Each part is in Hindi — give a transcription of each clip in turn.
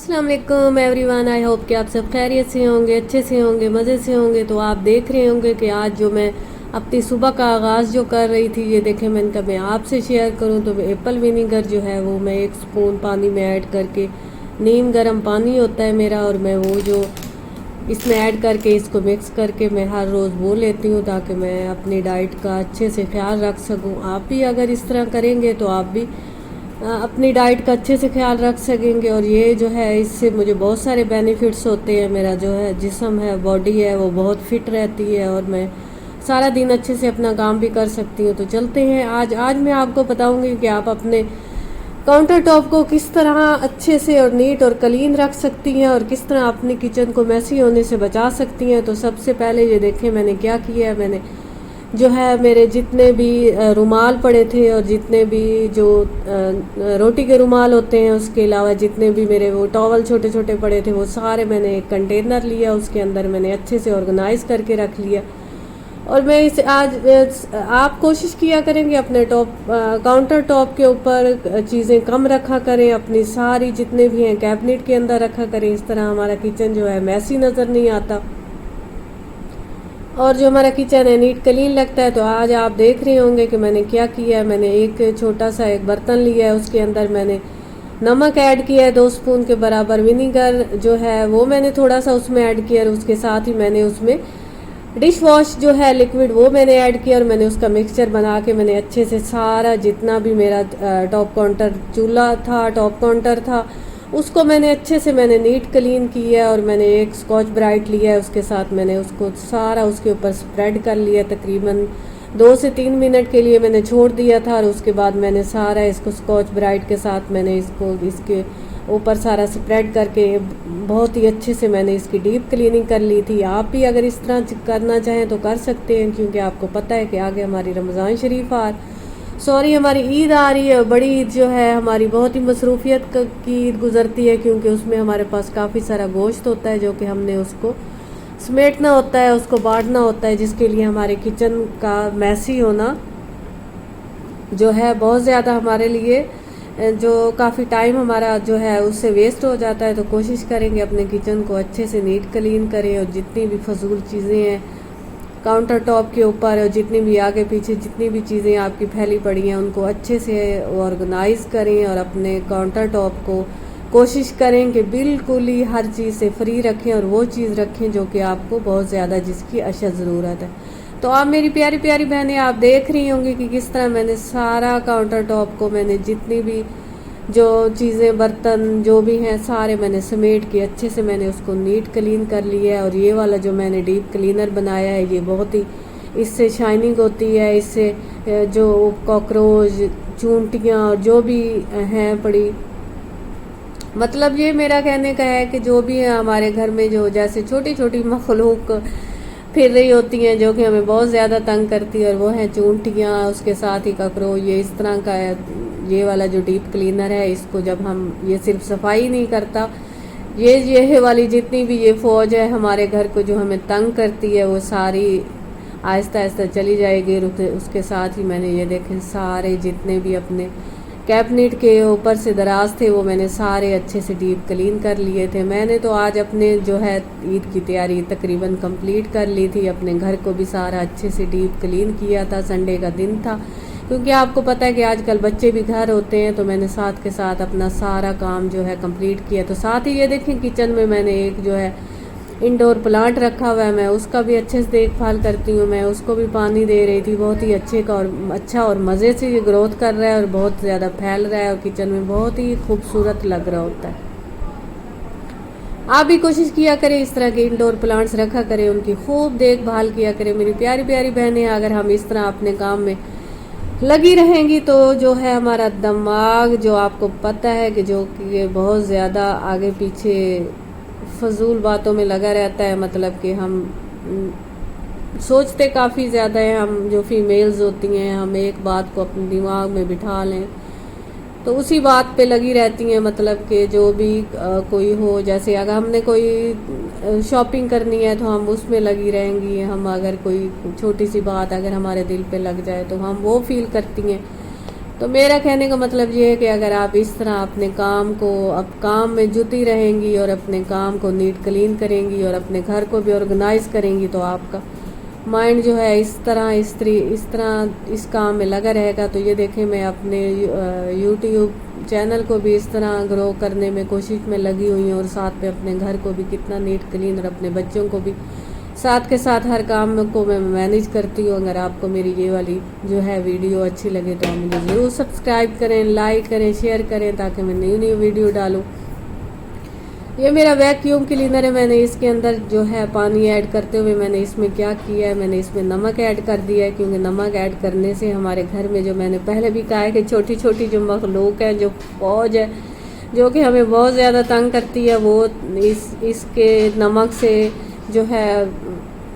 अस्सलाम वालेकुम एवरीवन। आई होप कि आप सब खैरियत से होंगे, अच्छे से होंगे, मज़े से होंगे। तो आप देख रहे होंगे कि आज जो मैं अपनी सुबह का आगाज़ जो कर रही थी, ये देखें मैंने कहा मैं आपसे शेयर करूं। तो एप्पल विनीगर जो है वो मैं 1 स्पून पानी में ऐड करके, नीम गर्म पानी होता है मेरा, और मैं वो जो इसमें ऐड करके इसको मिक्स करके मैं हर रोज़ वो लेती हूँ ताकि मैं अपनी डाइट का अच्छे से ख्याल रख सकूँ। आप भी अगर इस तरह करेंगे तो आप भी अपनी डाइट का अच्छे से ख्याल रख सकेंगे। और ये जो है इससे मुझे बहुत सारे बेनिफिट्स होते हैं। मेरा जो है जिस्म है, बॉडी है, वो बहुत फिट रहती है और मैं सारा दिन अच्छे से अपना काम भी कर सकती हूँ। तो चलते हैं आज मैं आपको बताऊंगी कि आप अपने काउंटर टॉप को किस तरह अच्छे से और नीट और क्लीन रख सकती हैं और किस तरह अपनी किचन को मैसी होने से बचा सकती हैं। तो सबसे पहले ये देखें मैंने क्या किया है। मैंने जो है मेरे जितने भी रुमाल पड़े थे और जितने भी जो रोटी के रुमाल होते हैं, उसके अलावा जितने भी मेरे वो टॉवल छोटे छोटे पड़े थे, वो सारे मैंने एक कंटेनर लिया, उसके अंदर मैंने अच्छे से ऑर्गेनाइज करके रख लिया। और मैं इसे आज आप कोशिश किया करेंगे अपने काउंटर टॉप के ऊपर चीज़ें कम रखा करें, अपनी सारी जितने भी हैं कैबिनेट के अंदर रखा करें। इस तरह हमारा किचन जो है मैसी नज़र नहीं आता और जो हमारा किचन है नीट क्लीन लगता है। तो आज आप देख रहे होंगे कि मैंने क्या किया है। मैंने एक छोटा सा एक बर्तन लिया है, उसके अंदर मैंने नमक ऐड किया है 2 स्पून के बराबर। विनीगर जो है वो मैंने थोड़ा सा उसमें ऐड किया और उसके साथ ही मैंने उसमें डिश वॉश जो है लिक्विड वो मैंने ऐड किया और मैंने उसका मिक्सचर बना के मैंने अच्छे से सारा जितना भी मेरा टॉप काउंटर चूल्हा था, टॉप काउंटर था, उसको मैंने अच्छे से मैंने नीट क्लीन किया। और मैंने एक स्कॉच ब्राइट लिया है, उसके साथ मैंने उसको सारा उसके ऊपर स्प्रेड कर लिया। तकरीबन 2 से 3 मिनट के लिए मैंने छोड़ दिया था और उसके बाद मैंने सारा इसको स्कॉच ब्राइट के साथ मैंने इसको इसके ऊपर सारा स्प्रेड करके बहुत ही अच्छे से मैंने इसकी डीप क्लीनिंग कर ली थी। आप भी अगर इस तरह करना चाहें तो कर सकते हैं, क्योंकि आपको पता है कि आगे हमारी रमज़ान शरीफ हमारी ईद आ रही है। बड़ी ईद जो है हमारी बहुत ही मसरूफियत की ईद गुजरती है, क्योंकि उसमें हमारे पास काफ़ी सारा गोश्त होता है जो कि हमने उसको समेटना होता है, उसको बांटना होता है, जिसके लिए हमारे किचन का मैसी होना जो है बहुत ज़्यादा हमारे लिए जो काफ़ी टाइम हमारा जो है उससे वेस्ट हो जाता है। तो कोशिश करेंगे अपने किचन को अच्छे से नीट क्लीन करें और जितनी भी फजूल चीज़ें हैं काउंटर टॉप के ऊपर और जितनी भी आगे पीछे जितनी भी चीज़ें आपकी फैली पड़ी हैं उनको अच्छे से ऑर्गेनाइज करें और अपने काउंटर टॉप को कोशिश करें कि बिल्कुल ही हर चीज़ से फ्री रखें और वो चीज़ रखें जो कि आपको बहुत ज़्यादा जिसकी अशद ज़रूरत है। तो आप मेरी प्यारी प्यारी बहनें आप देख रही होंगी कि किस तरह मैंने सारा काउंटर टॉप को मैंने जितनी भी जो चीज़ें बर्तन जो भी हैं सारे मैंने समेट के अच्छे से मैंने उसको नीट क्लीन कर लिया है। और ये वाला जो मैंने डीप क्लीनर बनाया है ये बहुत ही इससे शाइनिंग होती है, इससे जो कॉकरोच चूंटियाँ और जो भी हैं पड़ी, मतलब ये मेरा कहने का है कि जो भी है हमारे घर में जो जैसे छोटी छोटी मखलूक फिर रही होती हैं जो कि हमें बहुत ज़्यादा तंग करती है, और वो हैं चूंटियाँ, उसके साथ ही ककरोच। ये इस तरह का है ये वाला जो डीप क्लीनर है। इसको जब हम ये सिर्फ सफाई नहीं करता, ये वाली जितनी भी ये फ़ौज है हमारे घर को जो हमें तंग करती है वो सारी आहिस्ता आहिस्ता चली जाएगी। उसके साथ ही मैंने ये देखें सारे जितने भी अपने कैबिनेट के ऊपर से दराज थे वो मैंने सारे अच्छे से डीप क्लीन कर लिए थे। मैंने तो आज अपने जो है ईद की तैयारी तकरीबन कंप्लीट कर ली थी। अपने घर को भी सारा अच्छे से डीप क्लीन किया था। संडे का दिन था, क्योंकि आपको पता है कि आजकल बच्चे भी घर होते हैं, तो मैंने साथ के साथ अपना सारा काम जो है कंप्लीट किया। तो साथ ही ये देखें किचन में मैंने एक जो है इंडोर प्लांट रखा हुआ है, मैं उसका भी अच्छे से देखभाल करती हूँ। मैं उसको भी पानी दे रही थी। बहुत ही अच्छा और मज़े से ये ग्रोथ कर रहा है और बहुत ज़्यादा फैल रहा है और किचन में बहुत ही खूबसूरत लग रहा होता है। आप भी कोशिश किया करें इस तरह के इंडोर प्लांट्स रखा करें, उनकी खूब देखभाल किया करें। मेरी प्यारी प्यारी बहनें अगर हम इस तरह अपने काम में लगी रहेंगी तो जो है हमारा दिमाग जो आपको पता है कि जो कि बहुत ज़्यादा आगे पीछे फजूल बातों में लगा रहता है, मतलब कि हम सोचते काफ़ी ज़्यादा है। हम जो फीमेल्स होती हैं हम एक बात को अपने दिमाग में बिठा लें तो उसी बात पे लगी रहती हैं, मतलब कि जो भी कोई हो, जैसे अगर हमने कोई शॉपिंग करनी है तो हम उसमें लगी रहेंगी। हम अगर कोई छोटी सी बात अगर हमारे दिल पे लग जाए तो हम वो फील करती हैं तो मेरा कहने का मतलब ये है कि अगर आप इस तरह अपने काम को अब काम में जुटी रहेंगी और अपने काम को नीट क्लीन करेंगी और अपने घर को भी ऑर्गेनाइज करेंगी, तो आपका माइंड जो है इस तरह इस काम में लगा रहेगा। तो ये देखें, मैं अपने यूट्यूब चैनल को भी इस तरह ग्रो करने में कोशिश में लगी हुई हूँ और साथ में अपने घर को भी कितना नीट क्लीन और अपने बच्चों को भी साथ के साथ हर काम को मैं मैनेज करती हूँ। अगर आपको मेरी ये वाली जो है वीडियो अच्छी लगे तो आप मुझे ज़रूर सब्सक्राइब करें, लाइक करें, शेयर करें, ताकि मैं न्यू वीडियो डालूँ। ये मेरा वैक्यूम क्लीनर है। मैंने इसके अंदर जो है पानी ऐड करते हुए मैंने इसमें क्या किया है, मैंने इसमें नमक ऐड कर दिया है, क्योंकि नमक ऐड करने से हमारे घर में, जो मैंने पहले भी कहा है कि छोटी छोटी जो मखलूक है, जो फौज है जो कि हमें बहुत ज़्यादा तंग करती है, वो इसके नमक से जो है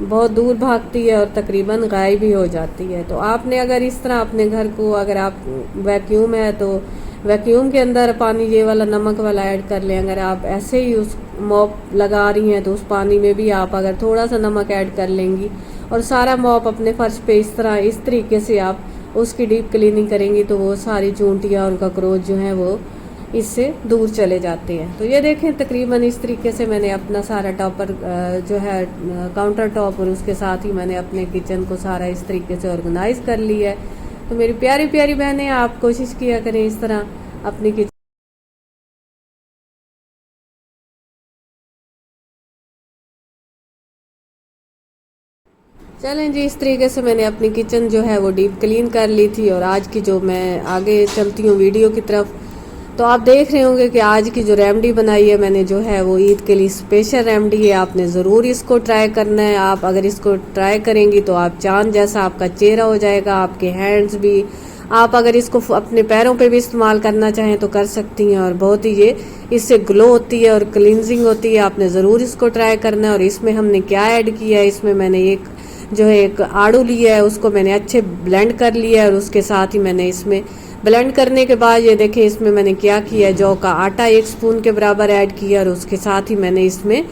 बहुत दूर भागती है और तकरीबन गायब भी हो जाती है। तो आपने अगर इस तरह अपने घर को, अगर आप वैक्यूम है तो वैक्यूम के अंदर पानी ये वाला नमक वाला ऐड कर लें। अगर आप ऐसे ही उस मॉप लगा रही हैं तो उस पानी में भी आप अगर थोड़ा सा नमक ऐड कर लेंगी और सारा मॉप अपने फर्श पे इस तरीके से आप उसकी डीप क्लीनिंग करेंगी, तो वो सारी चूंटियाँ और कॉकरोच जो हैं वो इससे दूर चले जाते हैं। तो ये देखें, तकरीबन इस तरीके से मैंने अपना सारा टॉपर जो है काउंटर टॉप और उसके साथ ही मैंने अपने किचन को सारा इस तरीके से ऑर्गेनाइज कर लिया है। तो मेरी प्यारी प्यारी बहनें, आप कोशिश किया करें इस तरह अपनी किचन। चलें जी, इस तरीके से मैंने अपनी किचन जो है वो डीप क्लीन कर ली थी। और आज की जो मैं आगे चलती हूँ वीडियो की तरफ, तो आप देख रहे होंगे कि आज की जो रेमेडी बनाई है मैंने, जो है वो ईद के लिए स्पेशल रेमेडी है। आपने ज़रूर इसको ट्राई करना है। आप अगर इसको ट्राई करेंगी तो आप चांद जैसा आपका चेहरा हो जाएगा, आपके हैंड्स भी। आप अगर इसको अपने पैरों पे भी इस्तेमाल करना चाहें तो कर सकती हैं, और बहुत ही ये इससे ग्लो होती है और क्लिनजिंग होती है। आपने ज़रूर इसको ट्राई करना है। और इसमें हमने क्या ऐड किया है, इसमें मैंने एक आड़ू लिया है, उसको मैंने अच्छे ब्लेंड कर लिया है। और उसके साथ ही मैंने इसमें ब्लेंड करने के बाद ये देखें, इसमें मैंने क्या किया है, जौ का आटा 1 स्पून के बराबर ऐड किया। और उसके साथ ही मैंने इसमें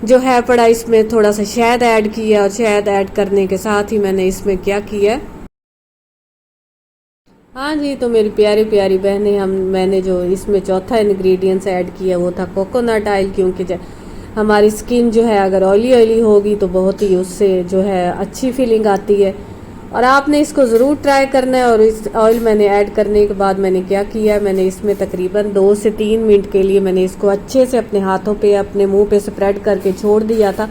जो है पड़ा, इसमें थोड़ा सा शहद ऐड किया। और शहद ऐड करने के साथ ही मैंने इसमें क्या किया है, हाँ जी, तो मेरी प्यारी प्यारी बहनें, मैंने जो इसमें चौथा इंग्रेडिएंट्स ऐड किया वो था कोकोनट ऑयल। क्योंकि हमारी स्किन जो है अगर ऑयली होगी तो बहुत ही उससे जो है अच्छी फीलिंग आती है। और आपने इसको ज़रूर ट्राई करना है। और इस ऑयल मैंने ऐड करने के बाद मैंने क्या किया है, मैंने इसमें तकरीबन 2 से 3 मिनट के लिए मैंने इसको अच्छे से अपने हाथों पे, अपने मुंह पे स्प्रेड करके छोड़ दिया था।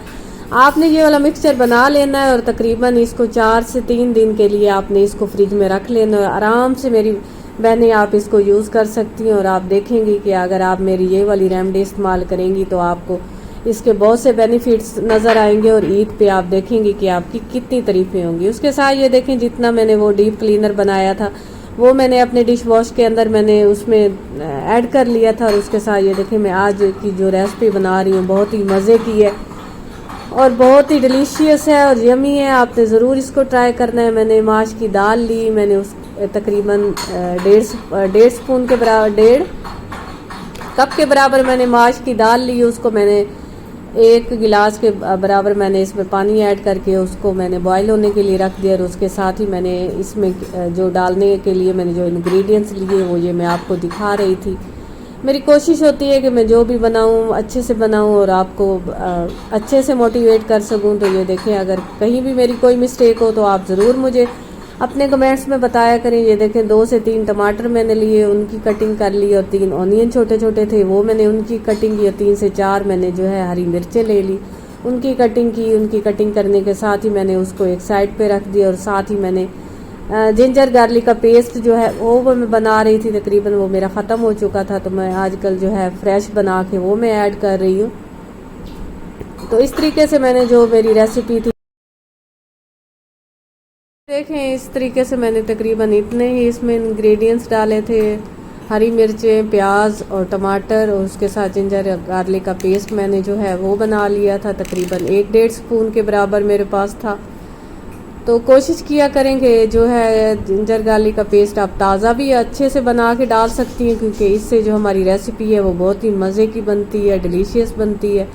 आपने ये वाला मिक्सचर बना लेना है और तकरीबन इसको 4 से 3 दिन के लिए आपने इसको फ्रिज में रख लेना है। आराम से मेरी बहनें आप इसको यूज़ कर सकती हैं। और आप देखेंगी कि अगर आप मेरी ये वाली रेमेडी इस्तेमाल करेंगी तो आपको इसके बहुत से बेनिफिट्स नज़र आएंगे। और ईद पे आप देखेंगी कि आपकी कितनी तारीफ़ें होंगी। उसके साथ ये देखें, जितना मैंने वो डीप क्लीनर बनाया था वो मैंने अपने डिश वॉश के अंदर मैंने उसमें ऐड कर लिया था। और उसके साथ ये देखें, मैं आज की जो रेसिपी बना रही हूँ बहुत ही मज़े की है और बहुत ही डिलीशियस है और यमी है। आपने ज़रूर इसको ट्राई करना है। मैंने माश की दाल ली, मैंने उस तकरीबन 1.5 स्पून के बराबर, 1.5 कप के बराबर मैंने माश की दाल ली। उसको मैंने 1 गिलास के बराबर मैंने इसमें पानी ऐड करके उसको मैंने बॉईल होने के लिए रख दिया। और उसके साथ ही मैंने इसमें जो डालने के लिए मैंने जो इंग्रेडिएंट्स लिए वो ये मैं आपको दिखा रही थी। मेरी कोशिश होती है कि मैं जो भी बनाऊं अच्छे से बनाऊं और आपको अच्छे से मोटिवेट कर सकूं। तो ये देखें, अगर कहीं भी मेरी कोई मिस्टेक हो तो आप ज़रूर मुझे अपने कमेंट्स में बताया करें। ये देखें, 2 से 3 टमाटर मैंने लिए, उनकी कटिंग कर ली। और 3 ऑनियन छोटे छोटे थे वो मैंने उनकी कटिंग की। और 3 से 4 मैंने जो है हरी मिर्चें ले ली, उनकी कटिंग की। उनकी कटिंग करने के साथ ही मैंने उसको एक साइड पे रख दिया। और साथ ही मैंने जिंजर गार्लिक का पेस्ट जो है वो मैं बना रही थी, तकरीबन वो मेरा ख़त्म हो चुका था। तो मैं आजकल जो है फ्रेश बना के वो मैं ऐड कर रही हूँ। तो इस तरीके से मैंने जो मेरी रेसिपी थी, देखें इस तरीके से मैंने तकरीबन इतने ही इसमें इंग्रेडिएंट्स डाले थे, हरी मिर्चें, प्याज और टमाटर। और उसके साथ जिंजर गार्लिक का पेस्ट मैंने जो है वो बना लिया था, तकरीबन 1-1.5 स्पून के बराबर मेरे पास था। तो कोशिश किया करेंगे जो है जिंजर गार्लिक का पेस्ट आप ताज़ा भी अच्छे से बना के डाल सकती हैं, क्योंकि इससे जो हमारी रेसिपी है वो बहुत ही मज़े की बनती है, डिलीशियस बनती है।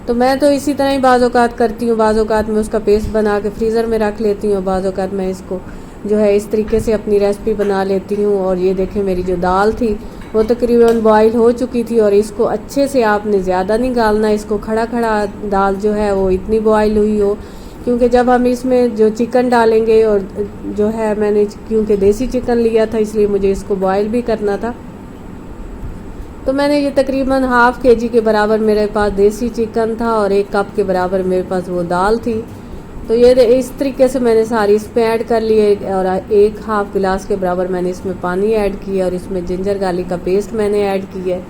तो मैं तो इसी तरह ही बाज़ औक़ात करती हूँ। बाज़ औक़ात मैं उसका पेस्ट बना के फ्रीज़र में रख लेती हूँ, बाज़ औक़ात मैं इसको जो है इस तरीके से अपनी रेसिपी बना लेती हूँ। और ये देखें मेरी जो दाल थी वो तकरीबन बॉईल हो चुकी थी। और इसको अच्छे से आपने ज़्यादा नहीं गालना, इसको खड़ा खड़ा दाल जो है वो इतनी बॉईल हुई हो, क्योंकि जब हम इसमें जो चिकन डालेंगे, और जो है मैंने क्योंकि देसी चिकन लिया था इसलिए मुझे इसको बॉईल भी करना था। तो मैंने ये तकरीबन हाफ़ केजी के बराबर मेरे पास देसी चिकन था और 1 कप के बराबर मेरे पास वो दाल थी। तो ये इस तरीके से मैंने सारी इसमें ऐड कर लिए और 1 हाफ़ गिलास के बराबर मैंने इसमें पानी ऐड किया और इसमें जिंजर गार्लिक का पेस्ट मैंने ऐड किया।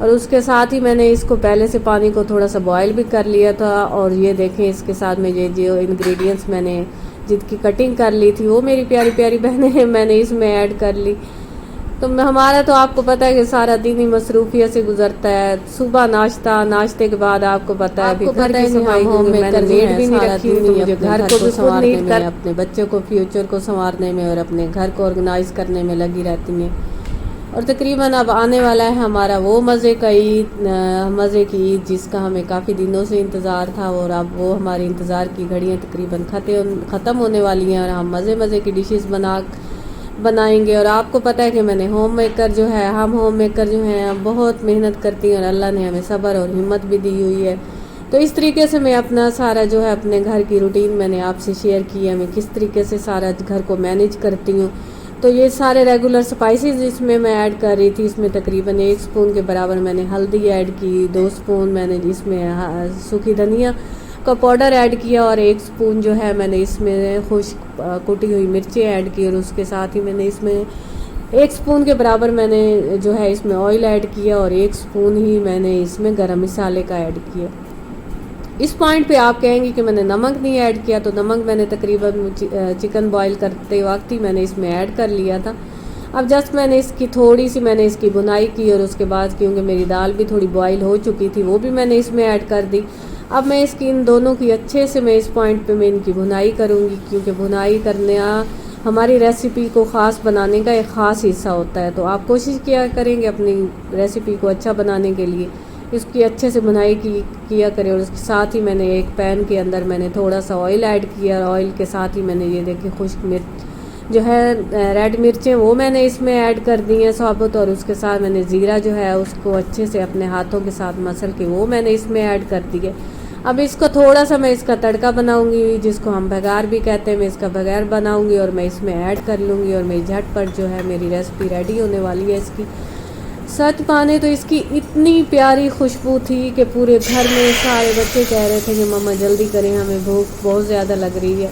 और उसके साथ ही मैंने इसको पहले से पानी को थोड़ा सा बॉयल भी कर लिया था। और ये देखें इसके साथ में ये जो इंग्रेडिएंट्स मैंने जिनकी कटिंग कर ली थी वो मेरी प्यारी प्यारी बहनें मैंने इसमें ऐड कर ली। तो हमारा तो आपको पता है कि सारा दिन ही मसरूफियत से गुजरता है। सुबह नाश्ता, नाश्ते के बाद आपको पता है फिर घर की सफाई, मैंने मेड भी नहीं रखी हुई, तो मुझे घर को भी संवारने में, अपने बच्चों को फ्यूचर को संवारने में और अपने घर को ऑर्गेनाइज करने में लगी रहती हैं। और तकरीबन अब आने वाला है हमारा वो मज़े की ईद जिसका हमें काफ़ी दिनों से इंतज़ार था। और अब वो हमारे इंतज़ार की घड़ियाँ तकरीबन ख़त्म होने वाली हैं और हम मज़े की डिशेस बनाएंगे। और आपको पता है कि हम होम मेकर जो हैं बहुत मेहनत करती हैं और अल्लाह ने हमें सब्र और हिम्मत भी दी हुई है। तो इस तरीके से मैं अपना सारा जो है अपने घर की रूटीन मैंने आपसे शेयर की है, मैं किस तरीके से सारा घर को मैनेज करती हूँ। तो ये सारे रेगुलर स्पाइसेस इसमें मैं ऐड कर रही थी। इसमें तकरीबन 1 स्पून के बराबर मैंने हल्दी ऐड की, 2 स्पून मैंने इसमें सूखी धनिया का पाउडर ऐड किया और 1 स्पून जो है मैंने इसमें खुश्क कुटी हुई मिर्चें ऐड की। और उसके साथ ही मैंने इसमें 1 स्पून के बराबर मैंने जो है इसमें ऑयल ऐड किया और 1 स्पून ही मैंने इसमें गरम मसाले का ऐड किया। इस पॉइंट पे आप कहेंगे कि मैंने नमक नहीं ऐड किया, तो नमक मैंने तकरीबन चिकन बॉईल करते वक्त ही मैंने इसमें ऐड कर लिया था। अब जस्ट मैंने इसकी थोड़ी सी इसकी बुनाई की और उसके बाद क्योंकि मेरी दाल भी थोड़ी बॉईल हो चुकी थी वो भी मैंने इसमें ऐड कर दी। अब मैं इसकी इन दोनों की अच्छे से मैं इस पॉइंट पे मैं इनकी भुनाई करूँगी, क्योंकि भुनाई करना हमारी रेसिपी को ख़ास बनाने का एक ख़ास हिस्सा होता है। तो आप कोशिश किया करेंगे अपनी रेसिपी को अच्छा बनाने के लिए इसकी अच्छे से भुनाई किया करें। और उसके साथ ही मैंने एक पैन के अंदर मैंने थोड़ा सा ऑयल ऐड किया। ऑयल के साथ ही मैंने ये देखिए खुश्क मिर्च जो है रेड मिर्चें वो मैंने इसमें ऐड कर दी हैं साबुत। और उसके साथ मैंने ज़ीरा जो है उसको अच्छे से अपने हाथों के साथ मसल के वो मैंने इसमें ऐड कर दी है। अब इसको थोड़ा सा मैं इसका तड़का बनाऊंगी जिसको हम बघार भी कहते हैं। मैं इसका बघार बनाऊंगी और मैं इसमें ऐड कर लूँगी और मेरी झटपट जो है मेरी रेसिपी रेडी होने वाली है इसकी। सच माने तो इसकी इतनी प्यारी खुशबू थी कि पूरे घर में सारे बच्चे कह रहे थे कि मम्मा जल्दी करें, हमें भूख बहुत ज़्यादा लग रही है।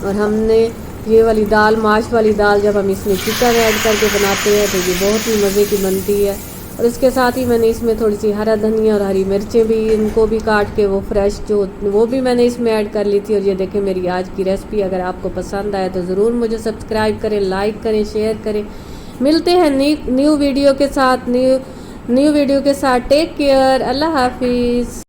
और हमने ये वाली दाल, माश वाली दाल, जब हम इसमें चिकन ऐड करके बनाते हैं तो ये बहुत ही मज़े की बनती है। और इसके साथ ही मैंने इसमें थोड़ी सी हरा धनिया और हरी मिर्चें भी इनको भी काट के वो फ्रेश जो वो भी मैंने इसमें ऐड कर ली थी। और ये देखें मेरी आज की रेसिपी अगर आपको पसंद आए तो ज़रूर मुझे सब्सक्राइब करें, लाइक करें, शेयर करें। मिलते हैं न्यू वीडियो के साथ टेक केयर, अल्लाह हाफिज़।